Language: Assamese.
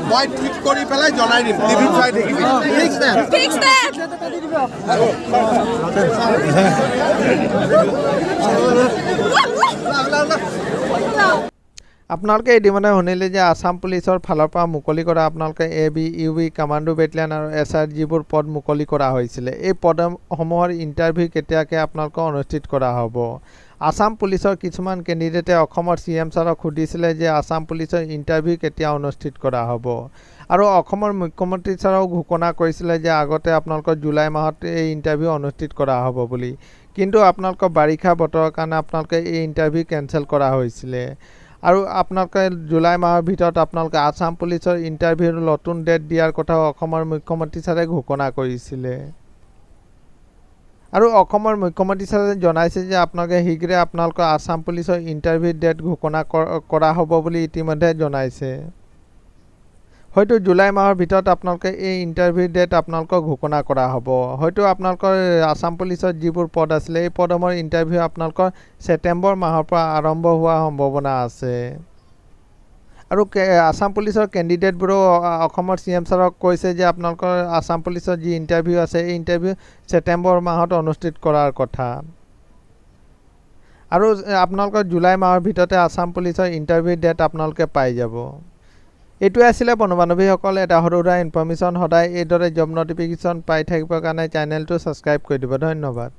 মই টুইট কৰি পেলাই জনাই দিম টিভিত চাই থাকিবি আপোনালোকে ইতিমধ্যে শুনিলে যে আসাম পুলিচৰ ফালৰ পৰা মুকলি কৰা আপোনালোকে AB UB কমাণ্ডো বেটেলিয়ান আৰু SR যিবোৰ পদ মুকলি কৰা হৈছিলে এই পদসমূহৰ ইণ্টাৰভিউ কেতিয়াকৈ আপোনালোকে অনুষ্ঠিত কৰা হ'ব আসাম পুলিচৰ কিছুমান কেণ্ডিডেটে অসমৰ CM ছাৰক সুধিছিলে যে আসাম পুলিচৰ ইণ্টাৰভিউ কেতিয়া অনুষ্ঠিত কৰা হ'ব আৰু অসমৰ মুখ্যমন্ত্ৰী ছাৰক ঘোষণা কৰিছিলে যে আগতে আপোনালোকৰ জুলাই মাহত এই ইণ্টাৰভিউ অনুষ্ঠিত কৰা হ'ব বুলি কিন্তু আপোনালোকৰ বাৰিষা বতৰৰ কাৰণে আপোনালোকে এই ইণ্টাৰভিউ কেনচেল কৰা হৈছিলে আৰু আপোনালোকে জুলাই মাহৰ ভিতৰত আপোনালোকে আসাম পুলিচৰ ইণ্টাৰভিউৰ নতুন ডেট দিয়াৰ কথাও অসমৰ মুখ্যমন্ত্ৰী ছাৰে ঘোষণা কৰিছিলে আৰু অসমৰ মুখ্যমন্ত্ৰী ছাৰে জনাইছে যে আপোনালোকে শীঘ্ৰে আপোনালোকৰ আসাম পুলিচৰ ইণ্টাৰভিউ ডেট ঘোষণা কৰা হ'ব বুলি ইতিমধ্যে জনাইছে হয়তো জুলাই মাহৰ ভিতৰত আপোনালোকে এই ইণ্টাৰভিউ ডেট আপোনালোকক ঘোষণা কৰা হ'ব হয়তো আপোনালোকৰ আসাম পুলিচৰ যিবোৰ পদ আছিলে এই পদমৰ ইণ্টাৰভিউ আপোনালোকৰ ছেপ্টেম্বৰ মাহৰ পৰা আৰম্ভ হোৱাৰ সম্ভাৱনা আছে আৰু আসাম পুলিচৰ কেণ্ডিডেটবোৰো অসমৰ CM ছাৰক কৈছে যে আপোনালোকৰ আসাম পুলিচৰ যি ইণ্টাৰভিউ আছে এই ইণ্টাৰভিউ ছেপ্টেম্বৰ মাহত অনুষ্ঠিত কৰাৰ কথা আৰু আপোনালোকৰ জুলাই মাহৰ ভিতৰতে আসাম পুলিচৰ ইণ্টাৰভিউ ডেট আপোনালোকে পাই যাব এইটোৱে আছিলে বন্ধু-বান্ধৱীসকল এটা সৰু সুৰা ইনফৰমেশ্যন সদায় এইদৰে জব নটিফিকেশ্যন পাই থাকিবৰ কাৰণে চেনেলটো ছাবস্ক্ৰাইব কৰি দিব ধন্যবাদ